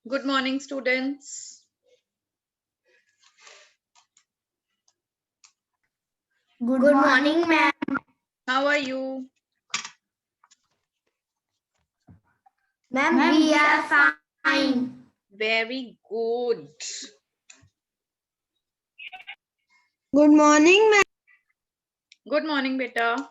Good morning, students. Good morning, ma'am. How are you? Ma'am, we are fine. Very good. Good morning, ma'am. Good morning, beta.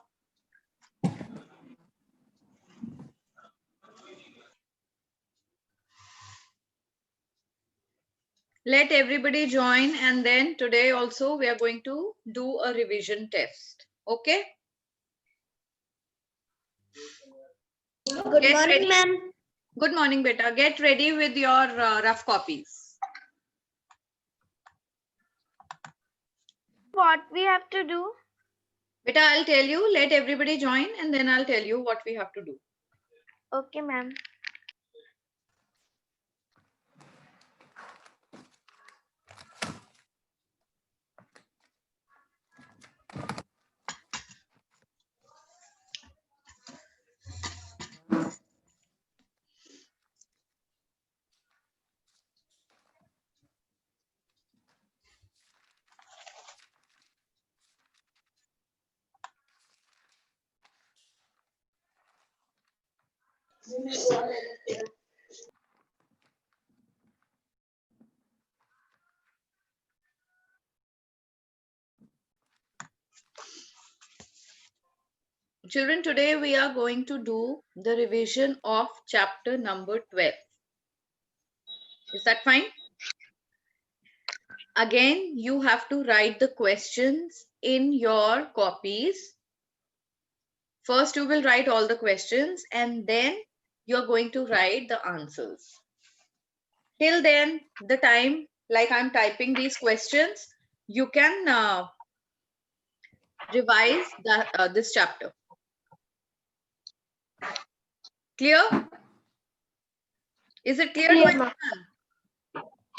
Let everybody join, and then today also we are going to do a revision test. Okay? Good Get morning, ready. ma'am. Good morning, beta. Get ready with your rough copies. What we have to do? Beta, I'll tell you. Let everybody join, and then I'll tell you what we have to do. Okay, ma'am. Children, today we are going to do the revision of chapter number 12. Is that fine? Again, you have to write the questions in your copies. First, you will write all the questions and then you're going to write the answers. Till then, the time, like I'm typing these questions, you can revise this chapter. Clear? Is it clear to Clear, everyone?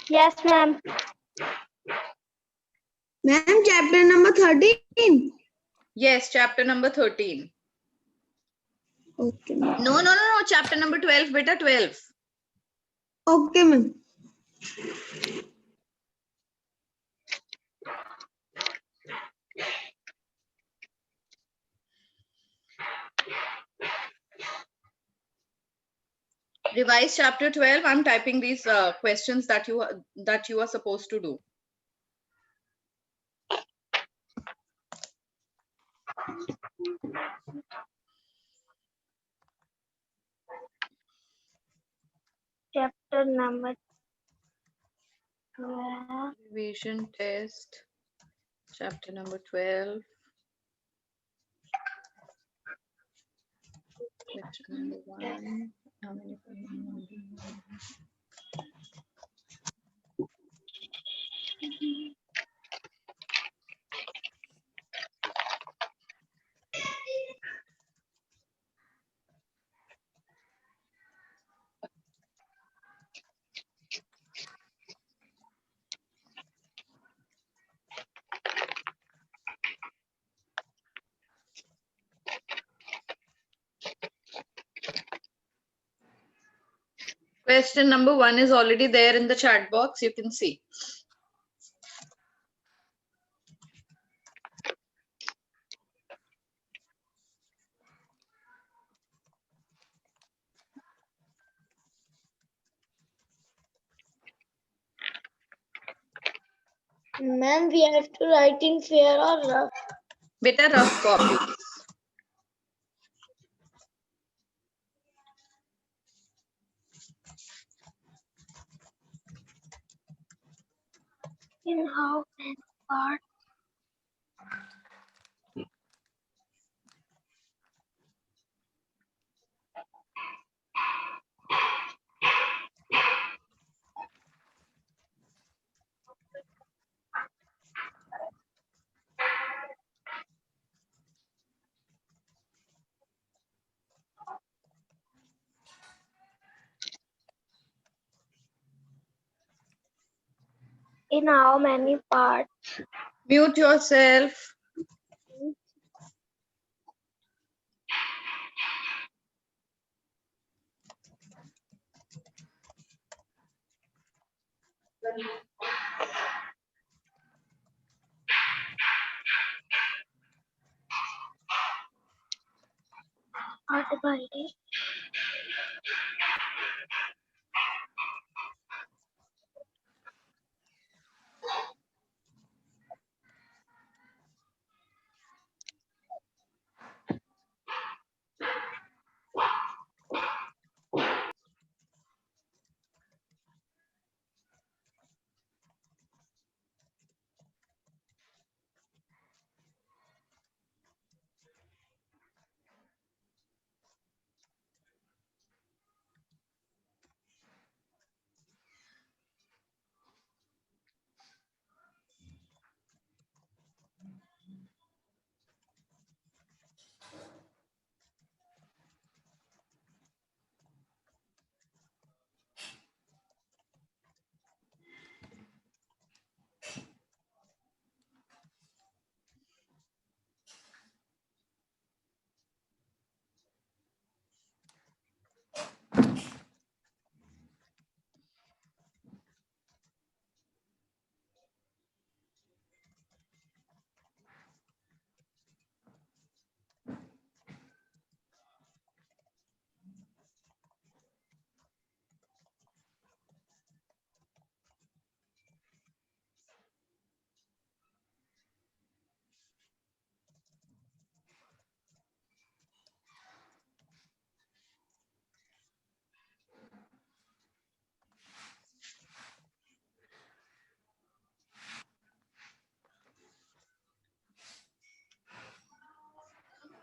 Yes, ma'am. Ma'am, chapter number 13. Yes, chapter number 13. Okay, ma'am. No, chapter number 12, beta 12. Okay, ma'am. Revise chapter 12. I'm typing these questions that you are supposed to do. Chapter number 12. Revision test, chapter number 12. Question number 1. How many? Question number 1 is already there in the chat box. You can see. Ma'am, we have to write in fair or rough. Beta rough copy. In how many parts? In how many parts? Mute yourself.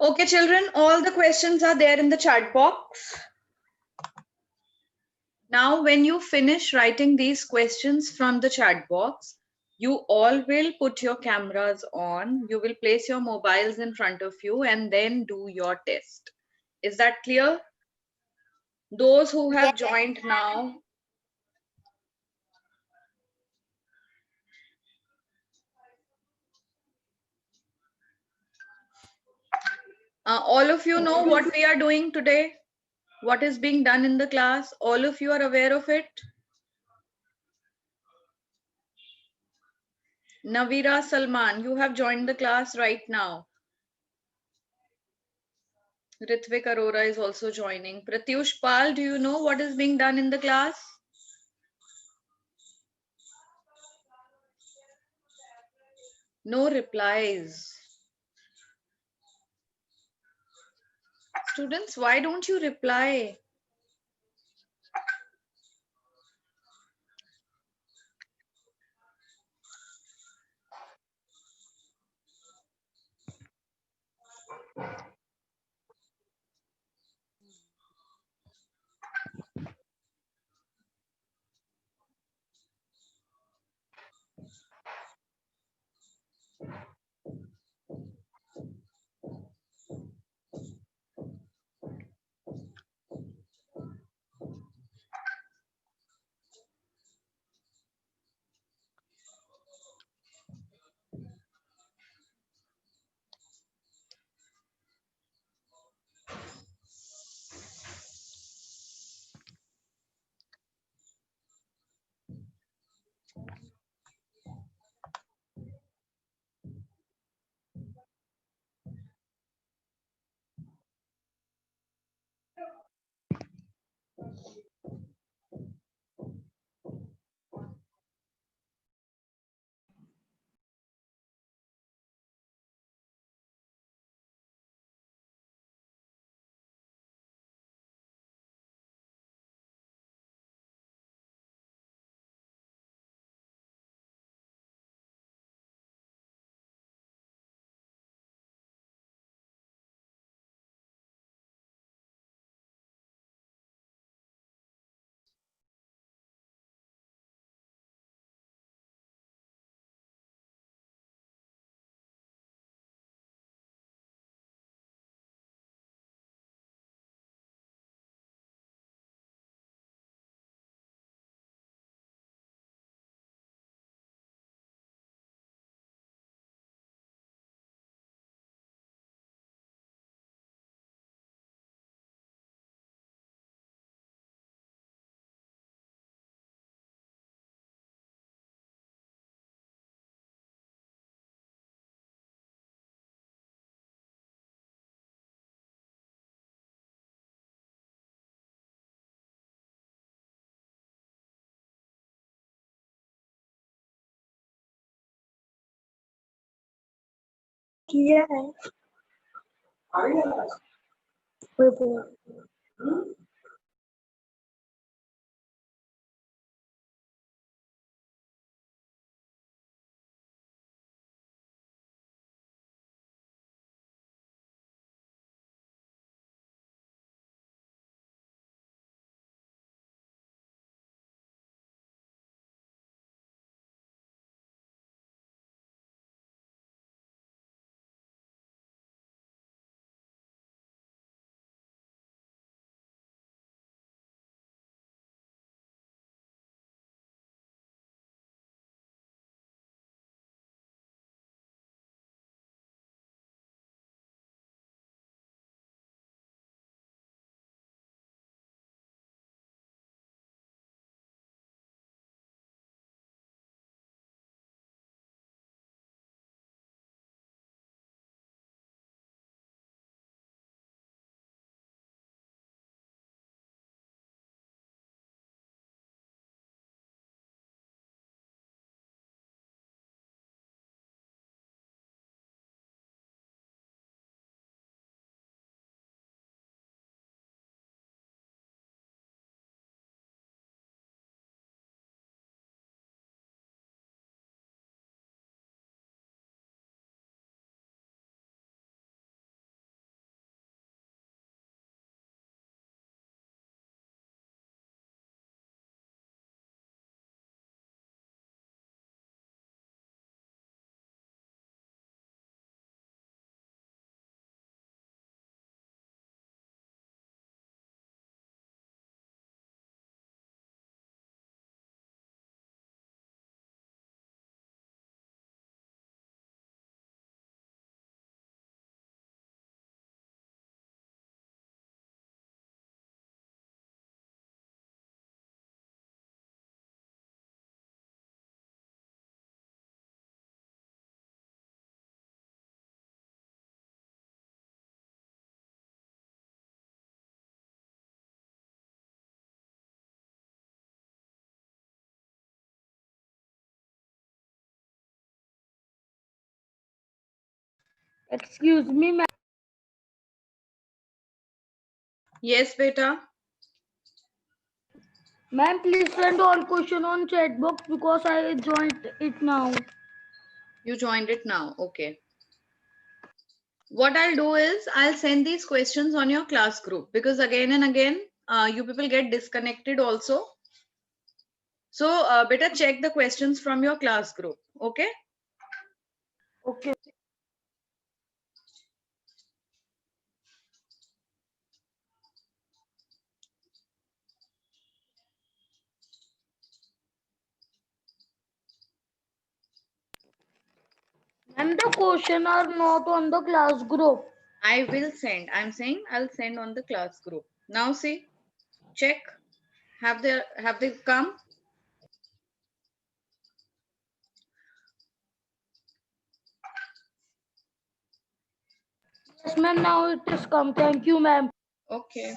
Okay, children, all the questions are there in the chat box. Now, when you finish writing these questions from the chat box, you all will put your cameras on. You will place your mobiles in front of you and then do your test. Is that clear? Those who have joined now, all of you know what we are doing today? What is being done in the class? All of you are aware of it? Navira Salman, you have joined the class right now. Ritvik Arora is also joining. Pratyush Pal, do you know what is being done in the class? No replies. Students, why don't you reply? किया है Excuse me, ma'am. Yes, beta. Ma'am, please send all question on chat box because I joined it now. You joined it now. Okay. What I'll do is I'll send these questions on your class group because again and again, you people get disconnected also. So better check the questions from your class group. Okay. Okay. And the question are not on the class group. I will send. I'm saying I'll send on the class group. Now see, check. Have they come? Yes, ma'am. Now it is come. Thank you, ma'am. Okay.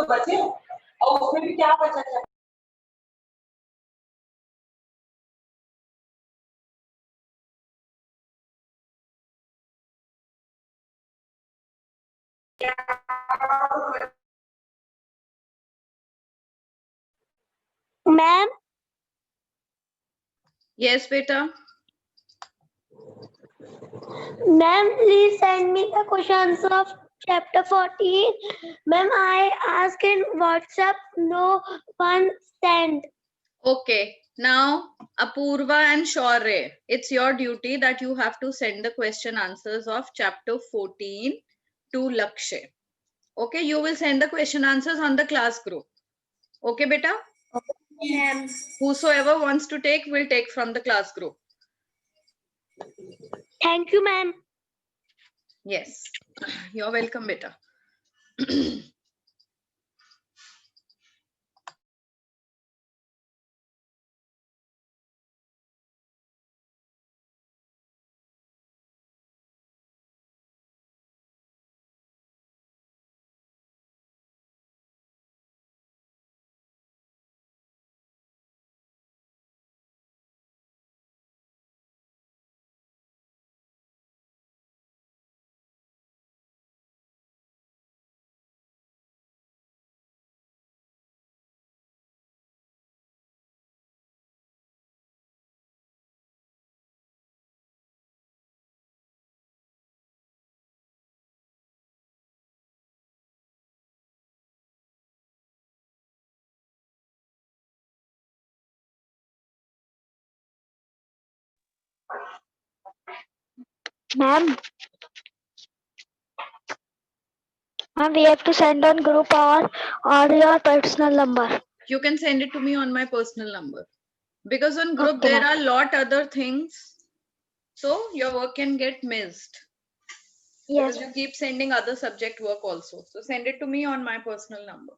बचे और उसमें भी क्या बचा था? Ma'am, Yes, beta. ma'am, please send me the questions of chapter 14. Ma'am, I asked in WhatsApp, no one sent. Okay. Now, Apurva and Shaurya, it's your duty that you have to send the question answers of chapter 14 to Lakshay. Okay, you will send the question answers on the class group. Okay, beta? Ma'am. Whosoever wants to take will take from the class group. Thank you, ma'am. Yes. You're welcome, beta. Ma'am, we have to send on group or your personal number. You can send it to me on my personal number. Because on group Okay, there ma'am. are lot other things. So your work can get missed. Yes. Because you keep sending other subject work also. So send it to me on my personal number.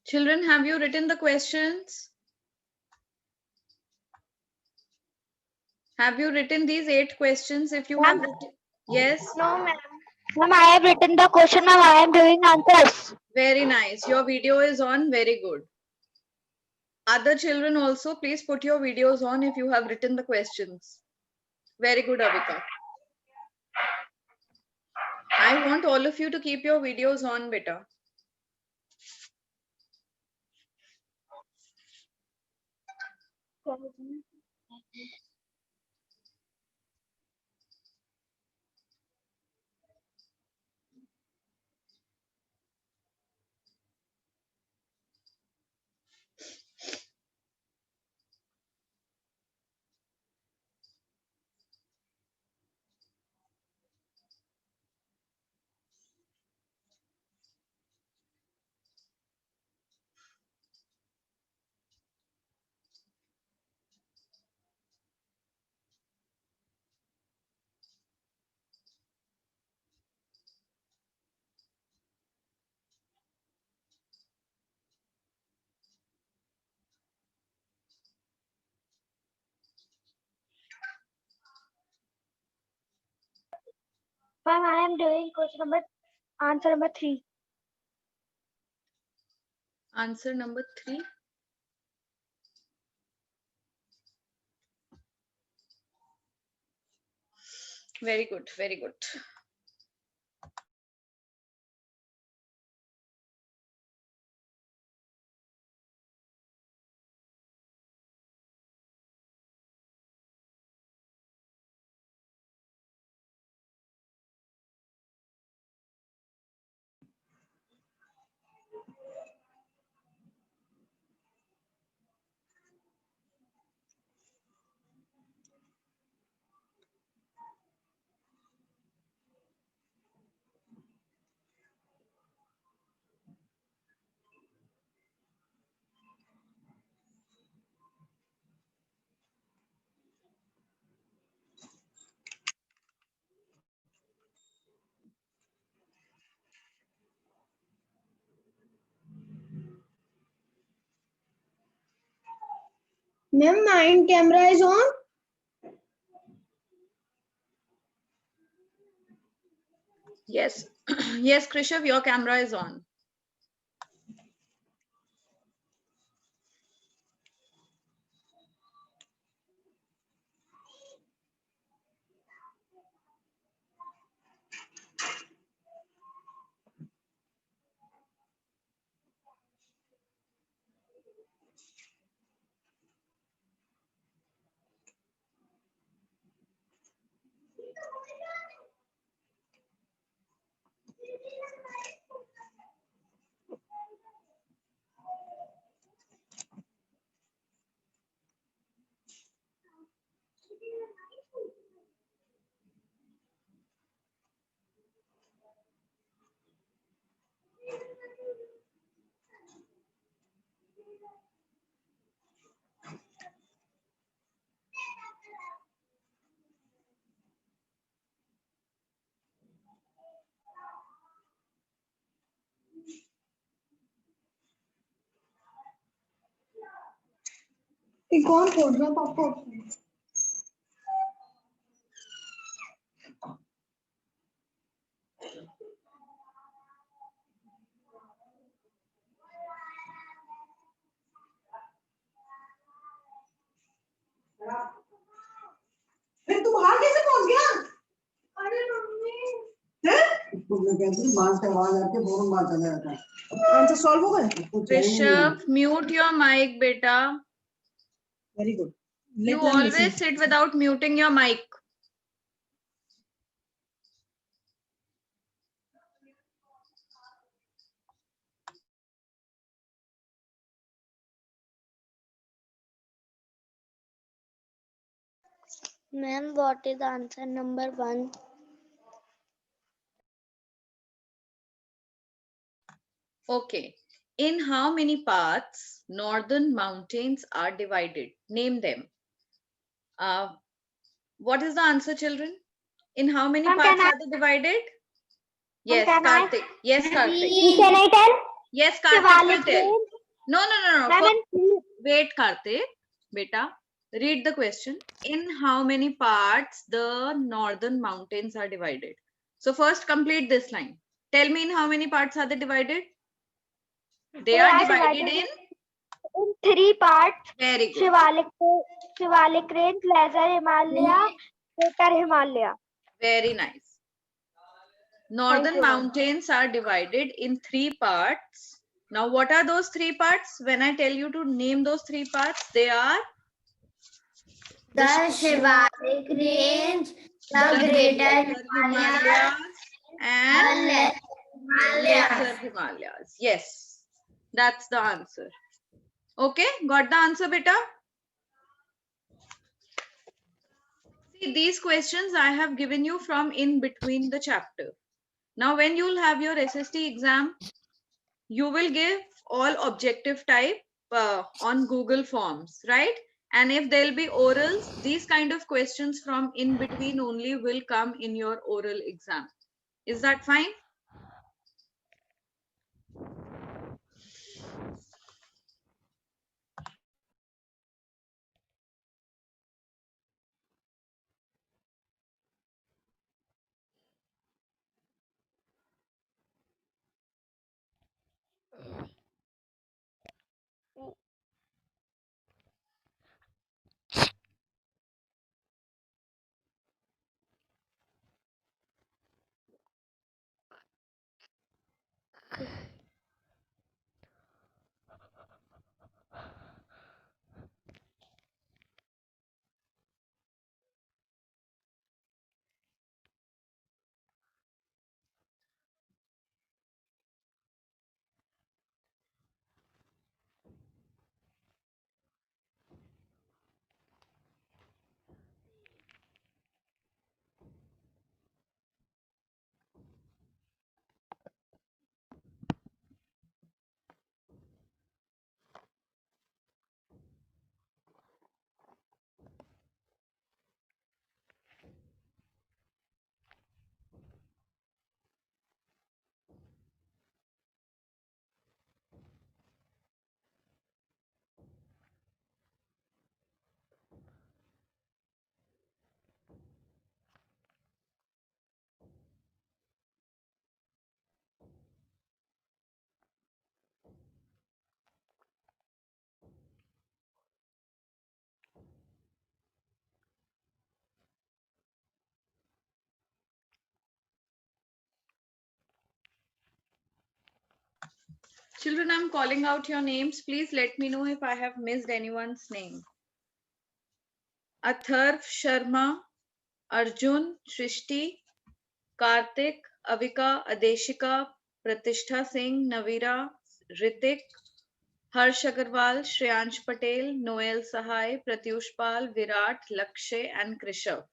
Children, have you written the questions? Have you written these 8 questions? If you have written, yes. No, ma'am. Ma'am, I have written the question. Ma'am, I am doing answers. Very nice. Your video is on. Very good. Other children also, please put your videos on if you have written the questions. Very good, Avika. I want all of you to keep your videos on, beta. Ma'am, I am doing answer number 3. Answer number 3. Very good, very good. Ma'am, my camera is on. Yes. Yes, Krishav, your camera is on. ये कौन खोल रहा है पापा? फिर तू बाहर कैसे पहुंच गया? अरे मम्मी। मैं कहती हूँ मार से आवाज आके फौरन बाहर चला जाता है। आंसर सॉल्व हो गए? Krishav, mute your mic, beta. Very good. You always sit without muting your mic. Ma'am, what is answer number 1? Okay. In how many parts northern mountains are divided? Name them. What is the answer, children? In how many Ma'am, parts can I- are they divided? Yes, can I- Karthik. Yes, Karthik. Can I tell? Yes, Karthik will Shivalik tell. range. No. Ma'am, Wait, Karthik. Beta. Read the question. In how many parts the northern mountains are divided? So first complete this line. Tell me in how many parts are they divided? They are divided in? In 3 parts. Very good. Shivalik range, Lesser Himalaya, Greater Himalaya. Very nice. Northern mountains are divided in 3 parts. Now what are those 3 parts? When I tell you to name those 3 parts, they are The Shivalik range, the Greater Himalayas, and Lesser Lesser Himalayas. Yes, that's the answer. Okay, got the answer, beta? See, these questions I have given you from in between the chapter. Now, when you'll have your SST exam, you will give all objective type on Google Forms, right? And if there'll be orals, these kind of questions from in between only will come in your oral exam. Is that fine? Children, I'm calling out your names. Please let me know if I have missed anyone's name. Atharv Sharma, Arjun, Shrishti, Karthik, Avika, Adeshika, Pratishtha Singh, Navira, Ritik, Harsh Agarwal, Shreyansh Patel, Noel Sahai, Pratyush Pal, Virat, Lakshay, and Krishav.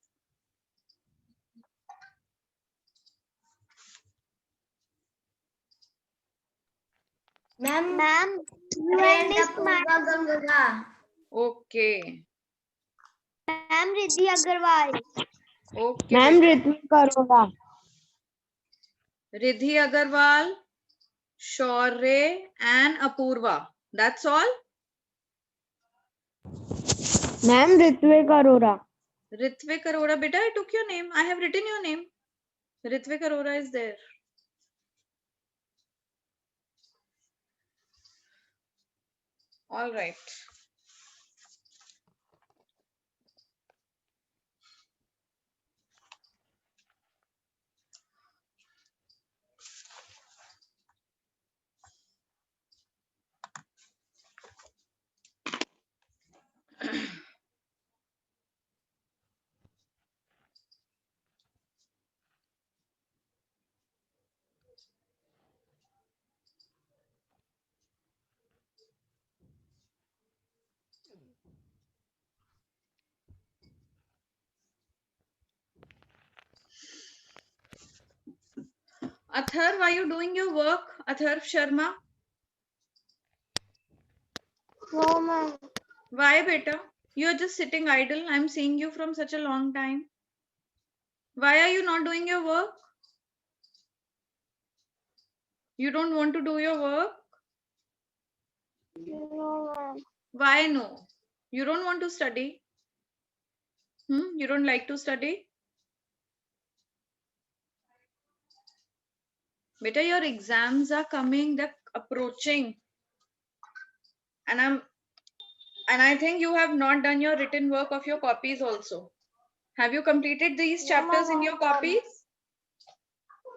Ma'am, you have missed my Okay. Ma'am Riddhi Agarwal. Okay. Ma'am beta. Ritvik Arora. Riddhi Agarwal, Shaurya, and Apurva. That's all? Ma'am Ritvik Arora. Ritvik Arora, beta, I took your name. I have written your name. Ritvik Arora is there. All right. Atharv, are you doing your work? Atharv Sharma? No, ma'am. Why, beta? You're just sitting idle. I'm seeing you from such a long time. Why are you not doing your work? You don't want to do your work? No, ma'am. Why no? You don't want to study? You don't like to study? Beta, your exams are coming, they're approaching. And I think you have not done your written work of your copies also. Have you completed these Yeah, chapters ma'am, in your I've done. copies?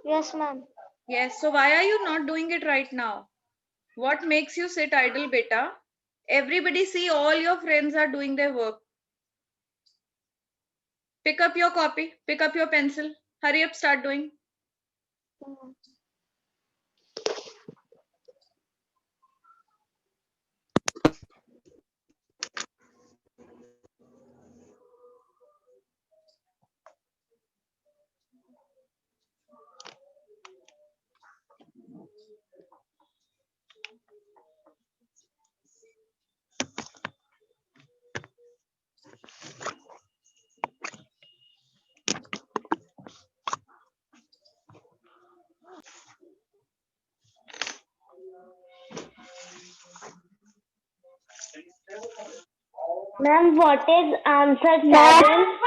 Yes, ma'am. Yes. So why are you not doing it right now? What makes you sit idle, beta? Everybody see all your friends are doing their work. Pick up your copy, pick up your pencil. Hurry up, start doing. Mm. Ma'am, what is answer 7?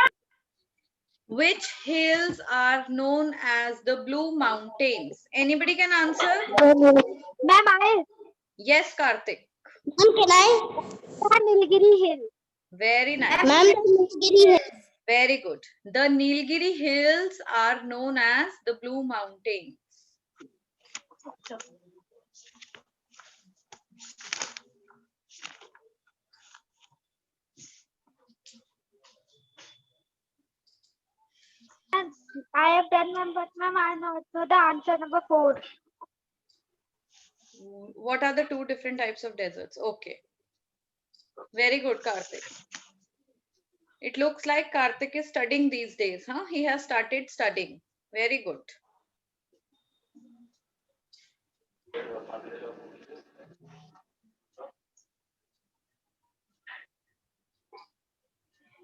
Which hills are known as the Blue Mountains? Anybody can answer? Ma'am, Yes, Karthik. can I? Nilgiri Hill. Very nice. Ma'am, Nilgiri Hill. Very good. The Nilgiri Hills are known as the Blue Mountains. I have done, ma'am, but ma'am, I know the answer number 4. What are the two different types of deserts? Okay. Very good, Karthik. It looks like Karthik is studying these days, huh? He has started studying. Very good.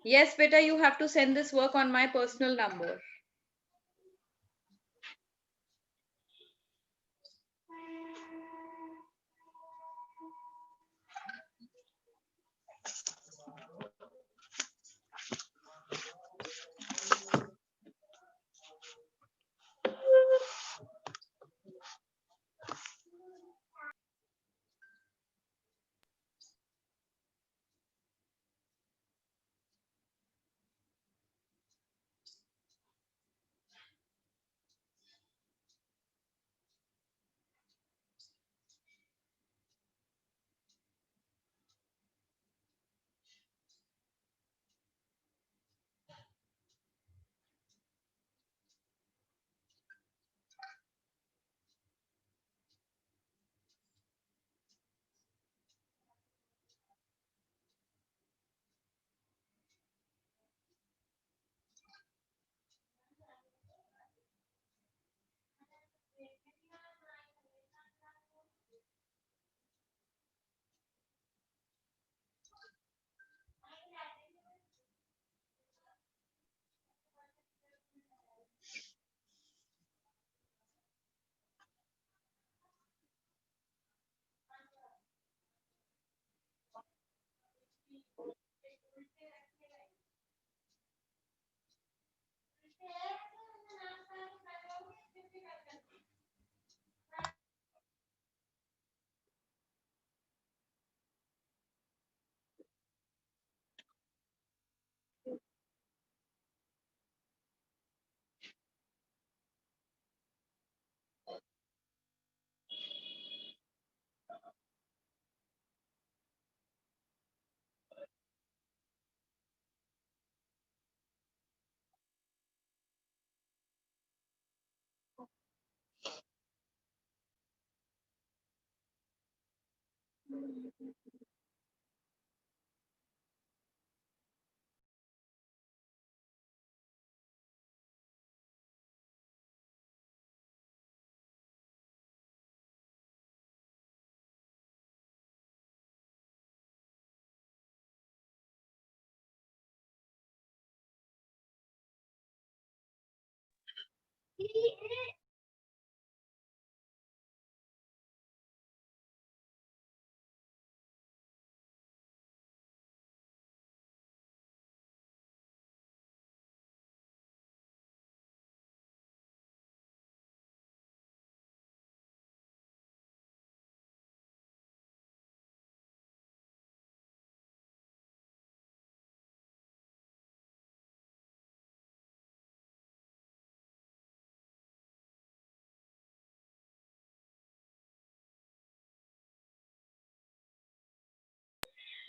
Yes, beta, you have to send this work on my personal number.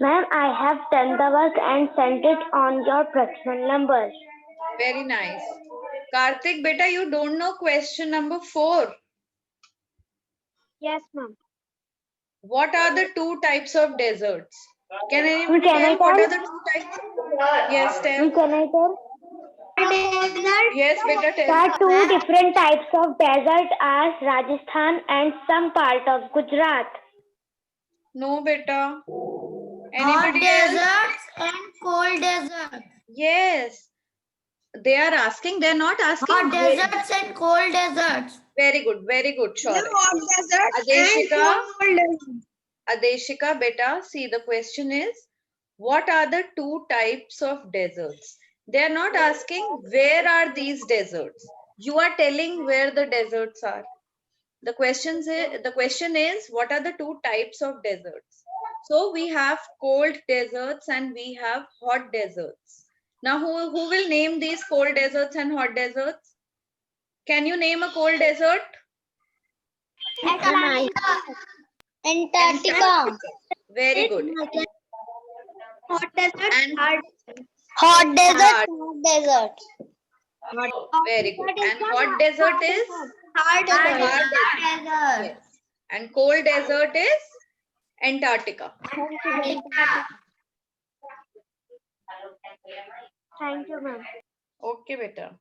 Ma'am, I have done the work and sent it on your personal number. Very nice. Karthik, beta, you don't know question number 4. Yes, ma'am. What are the 2 types of deserts? Can anybody Can I tell what tell? are the 2 types? Yes, tell. Can I tell? Yes, beta, There tell. are 2 different types of desert are Rajasthan and some part of Gujarat. No, beta. Hot Anybody else? deserts and cold deserts. Yes. They are asking, they're not asking. Hot deserts and cold deserts. Very good, sure. hot desert Adeshika, cold desert. Adeshika, beta, see the question is, what are the 2 types of deserts? They are not asking where are these deserts. You are telling where the deserts are. The question is what are the 2 types of deserts? So we have cold deserts and we have hot deserts. Now who will name these cold deserts and hot deserts? Can you name a cold desert? Antarctica. Very good. Hot desert. And Hot desert. hard. Hot desert. Very good. And hot desert is Hard hard desert. Desert. Yes. And cold desert is Antarctica. Thank you, ma'am. Okay, beta.